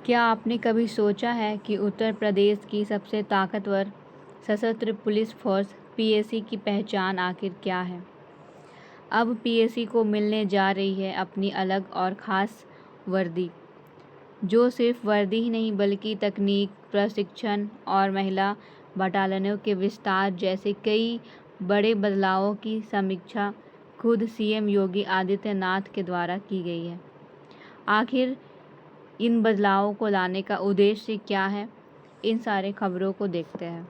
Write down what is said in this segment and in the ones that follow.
क्या आपने कभी सोचा है कि उत्तर प्रदेश की सबसे ताकतवर सशस्त्र पुलिस फोर्स पीएसी की पहचान आखिर क्या है? अब पीएसी को मिलने जा रही है अपनी अलग और ख़ास वर्दी, जो सिर्फ वर्दी ही नहीं बल्कि तकनीक, प्रशिक्षण और महिला बटालियनों के विस्तार जैसे कई बड़े बदलावों की समीक्षा खुद सीएम योगी आदित्यनाथ के द्वारा की गई है। आखिर इन बदलावों को लाने का उद्देश्य क्या है? इन सारे खबरों को देखते हैं।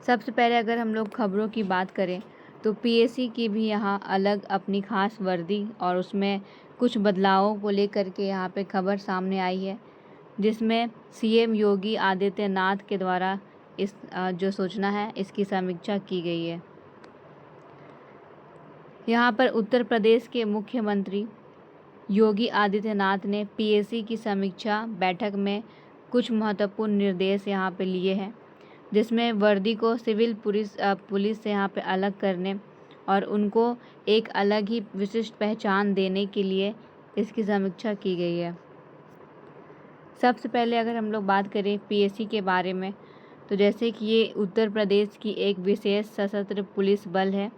सबसे पहले अगर हम लोग खबरों की बात करें तो पीएसी की भी यहाँ अलग अपनी खास वर्दी और उसमें कुछ बदलावों को लेकर के यहाँ पे खबर सामने आई है, जिसमें सीएम योगी आदित्यनाथ के द्वारा इस जो सूचना है इसकी समीक्षा की गई है। यहाँ पर उत्तर प्रदेश के मुख्यमंत्री योगी आदित्यनाथ ने पीएसी की समीक्षा बैठक में कुछ महत्वपूर्ण निर्देश यहाँ पे लिए हैं, जिसमें वर्दी को सिविल पुलिस से यहाँ पे अलग करने और उनको एक अलग ही विशिष्ट पहचान देने के लिए इसकी समीक्षा की गई है। सबसे पहले अगर हम लोग बात करें पीएसी के बारे में, तो जैसे कि ये उत्तर प्रदेश की एक विशेष सशस्त्र पुलिस बल है।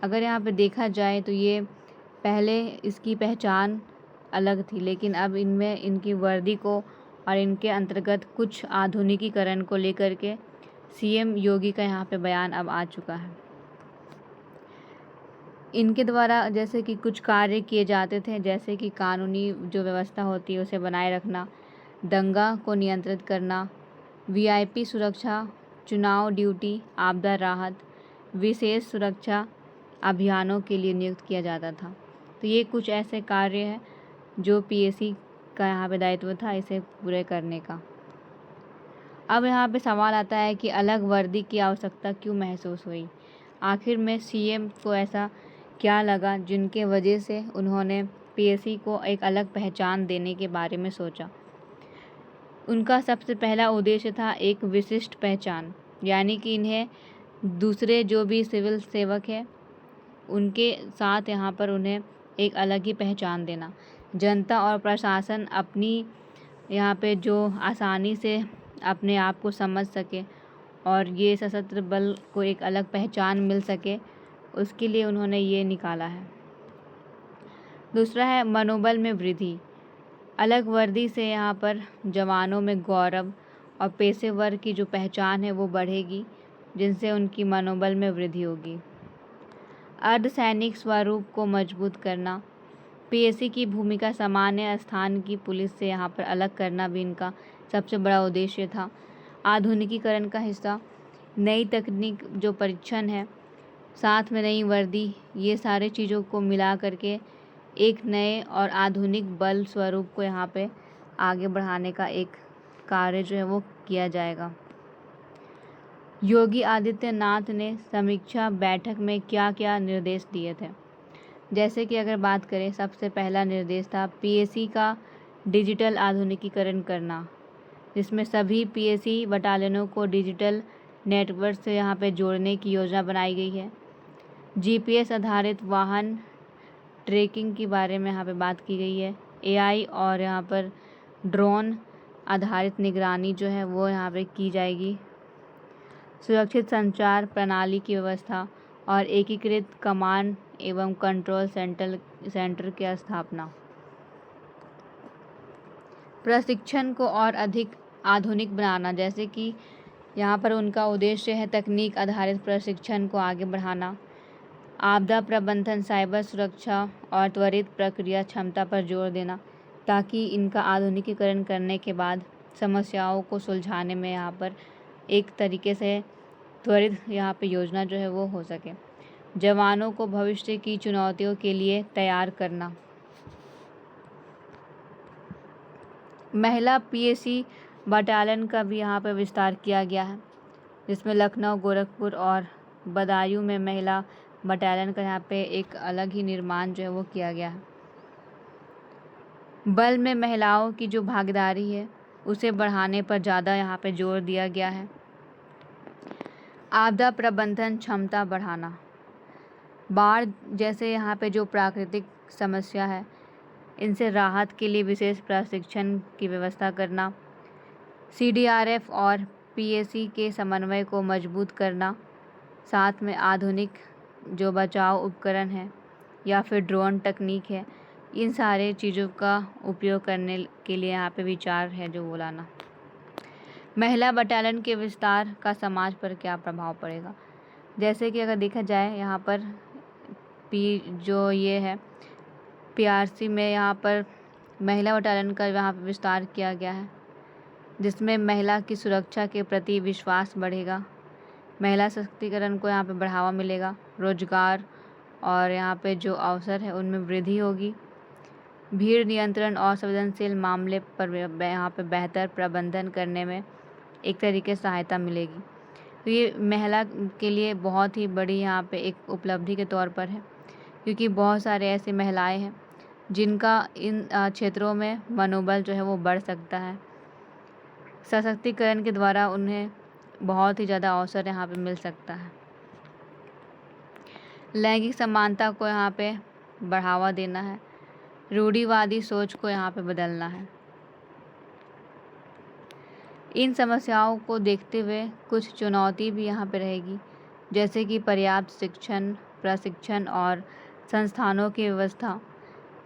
अगर यहाँ पे देखा जाए तो ये पहले इसकी पहचान अलग थी, लेकिन अब इनमें इनकी वर्दी को और इनके अंतर्गत कुछ आधुनिकीकरण को लेकर के सीएम योगी का यहाँ पे बयान अब आ चुका है। इनके द्वारा जैसे कि कुछ कार्य किए जाते थे, जैसे कि कानूनी जो व्यवस्था होती है उसे बनाए रखना, दंगा को नियंत्रित करना, वीआईपी सुरक्षा, चुनाव ड्यूटी, आपदा राहत, विशेष सुरक्षा अभियानों के लिए नियुक्त किया जाता था। तो ये कुछ ऐसे कार्य हैं जो पीएसी का यहाँ पे दायित्व था इसे पूरे करने का। अब यहाँ पे सवाल आता है कि अलग वर्दी की आवश्यकता क्यों महसूस हुई? आखिर में सीएम को ऐसा क्या लगा जिनके वजह से उन्होंने पीएसी को एक अलग पहचान देने के बारे में सोचा? उनका सबसे पहला उद्देश्य था एक विशिष्ट पहचान, यानी कि इन्हें दूसरे जो भी सिविल सेवक हैं उनके साथ यहाँ पर उन्हें एक अलग ही पहचान देना। जनता और प्रशासन अपनी यहाँ पे जो आसानी से अपने आप को समझ सके और ये सशस्त्र बल को एक अलग पहचान मिल सके, उसके लिए उन्होंने ये निकाला है। दूसरा है मनोबल में वृद्धि। अलग वर्दी से यहाँ पर जवानों में गौरव और पेशेवर की जो पहचान है वो बढ़ेगी, जिनसे उनकी मनोबल में वृद्धि होगी। अर्धसैनिक स्वरूप को मजबूत करना। पीएसी की भूमिका सामान्य स्थान की पुलिस से यहाँ पर अलग करना भी इनका सबसे बड़ा उद्देश्य था। आधुनिकीकरण का हिस्सा, नई तकनीक जो परीक्षण है, साथ में नई वर्दी, ये सारे चीज़ों को मिला करके एक नए और आधुनिक बल स्वरूप को यहाँ पे आगे बढ़ाने का एक कार्य जो है वो किया जाएगा। योगी आदित्यनाथ ने समीक्षा बैठक में क्या क्या निर्देश दिए थे? जैसे कि अगर बात करें, सबसे पहला निर्देश था पीएसी का डिजिटल आधुनिकीकरण करना, जिसमें सभी पीएसी बटालियनों को डिजिटल नेटवर्क से यहाँ पे जोड़ने की योजना बनाई गई है। जीपीएस आधारित वाहन ट्रैकिंग के बारे में यहाँ पे बात की गई है। एआई और यहाँ पर ड्रोन आधारित निगरानी जो है वो यहाँ पे की जाएगी। सुरक्षित संचार प्रणाली की व्यवस्था और एकीकृत कमांड एवं कंट्रोल सेंटर की स्थापना। प्रशिक्षण को और अधिक आधुनिक बनाना, जैसे कि यहाँ पर उनका उद्देश्य है तकनीक आधारित प्रशिक्षण को आगे बढ़ाना। आपदा प्रबंधन, साइबर सुरक्षा और त्वरित प्रक्रिया क्षमता पर जोर देना, ताकि इनका आधुनिकीकरण करने के बाद समस्याओं को सुलझाने में यहाँ पर एक तरीके से त्वरित यहाँ पे योजना जो है वो हो सके। जवानों को भविष्य की चुनौतियों के लिए तैयार करना। महिला पीएसी बटालियन का भी यहाँ पे विस्तार किया गया है, जिसमें लखनऊ, गोरखपुर और बदायूं में महिला बटालियन का यहाँ पे एक अलग ही निर्माण जो है वो किया गया है। बल में महिलाओं की जो भागीदारी है उसे बढ़ाने पर ज़्यादा यहाँ पे जोर दिया गया है। आपदा प्रबंधन क्षमता बढ़ाना, बाढ़ जैसे यहाँ पे जो प्राकृतिक समस्या है इनसे राहत के लिए विशेष प्रशिक्षण की व्यवस्था करना, CDRF और PAC के समन्वय को मजबूत करना, साथ में आधुनिक जो बचाव उपकरण हैं या फिर ड्रोन तकनीक है, इन सारे चीज़ों का उपयोग करने के लिए यहाँ पे विचार है जो वो लाना। महिला बटालियन के विस्तार का समाज पर क्या प्रभाव पड़ेगा? जैसे कि अगर देखा जाए यहाँ पर जो ये है PRC में यहाँ पर महिला बटालियन का यहाँ पर विस्तार किया गया है, जिसमें महिला की सुरक्षा के प्रति विश्वास बढ़ेगा, महिला सशक्तिकरण को यहाँ पे बढ़ावा मिलेगा, रोजगार और यहाँ पे जो अवसर है उनमें वृद्धि होगी, भीड़ नियंत्रण और संवेदनशील मामले पर यहाँ पे बेहतर प्रबंधन करने में एक तरीके से सहायता मिलेगी। तो ये महिला के लिए बहुत ही बड़ी यहाँ पे एक उपलब्धि के तौर पर है, क्योंकि बहुत सारे ऐसी महिलाएं हैं जिनका इन क्षेत्रों में मनोबल जो है वो बढ़ सकता है। सशक्तिकरण के द्वारा उन्हें बहुत ही ज़्यादा अवसर यहाँ पे मिल सकता है। लैंगिक समानता को यहाँ पे बढ़ावा देना है, रूढ़िवादी सोच को यहाँ पे बदलना है। इन समस्याओं को देखते हुए कुछ चुनौती भी यहाँ पे रहेगी, जैसे कि पर्याप्त शिक्षण, प्रशिक्षण और संस्थानों की व्यवस्था,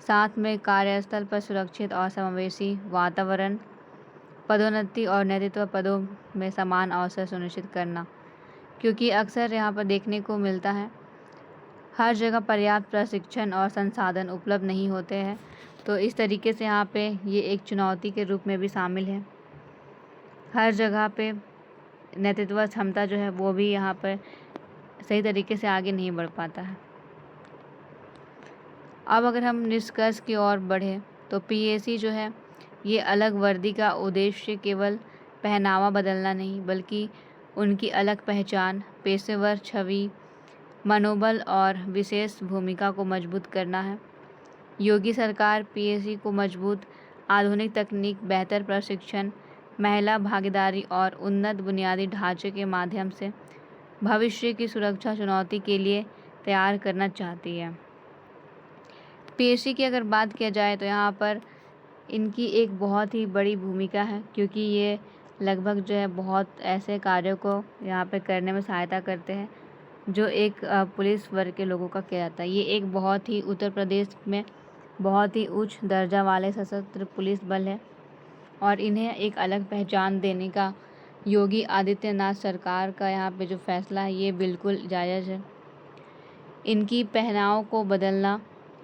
साथ में कार्यस्थल पर सुरक्षित और समावेशी वातावरण, पदोन्नति और नेतृत्व पदों में समान अवसर सुनिश्चित करना, क्योंकि अक्सर यहाँ पर देखने को मिलता है हर जगह पर्याप्त प्रशिक्षण और संसाधन उपलब्ध नहीं होते हैं। तो इस तरीके से यहाँ पे ये एक चुनौती के रूप में भी शामिल है। हर जगह पे नेतृत्व क्षमता जो है वो भी यहाँ पर सही तरीके से आगे नहीं बढ़ पाता है। अब अगर हम निष्कर्ष की ओर बढ़े तो PAC जो है ये अलग वर्दी का उद्देश्य केवल पहनावा बदलना नहीं, बल्कि उनकी अलग पहचान, पेशेवर छवि, मनोबल और विशेष भूमिका को मजबूत करना है। योगी सरकार PAC को मजबूत आधुनिक तकनीक, बेहतर प्रशिक्षण, महिला भागीदारी और उन्नत बुनियादी ढांचे के माध्यम से भविष्य की सुरक्षा चुनौती के लिए तैयार करना चाहती है। PAC की अगर बात किया जाए तो यहाँ पर इनकी एक बहुत ही बड़ी भूमिका है, क्योंकि ये लगभग जो है बहुत ऐसे कार्यों को यहाँ पे करने में सहायता करते हैं जो एक पुलिस वर्ग के लोगों का किया जाता है। ये एक बहुत ही उत्तर प्रदेश में बहुत ही उच्च दर्जा वाले सशस्त्र पुलिस बल है और इन्हें एक अलग पहचान देने का योगी आदित्यनाथ सरकार का यहाँ पे जो फैसला है ये बिल्कुल जायज़ है। इनकी पहनाव को बदलना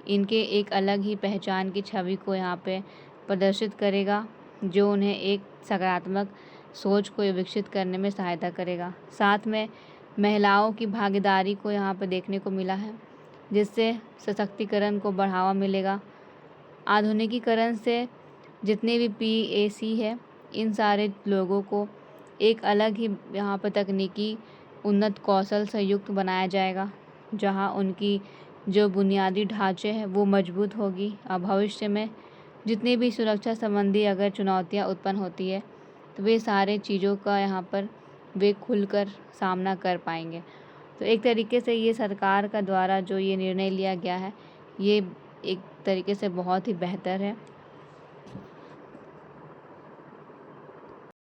इनके एक अलग ही पहचान की छवि को यहाँ पे प्रदर्शित करेगा, जो उन्हें एक सकारात्मक सोच को विकसित करने में सहायता करेगा। साथ में महिलाओं की भागीदारी को यहाँ पर देखने को मिला है, जिससे सशक्तिकरण को बढ़ावा मिलेगा। आधुनिकीकरण से जितने भी PAC है इन सारे लोगों को एक अलग ही यहाँ पर तकनीकी उन्नत कौशल से युक्त बनाया जाएगा, जहाँ उनकी जो बुनियादी ढांचे हैं वो मजबूत होगी और भविष्य में जितनी भी सुरक्षा संबंधी अगर चुनौतियाँ उत्पन्न होती है तो वे सारे चीज़ों का यहाँ पर वे खुलकर सामना कर पाएंगे। तो एक तरीके से ये सरकार का द्वारा जो ये निर्णय लिया गया है ये एक तरीके से बहुत ही बेहतर है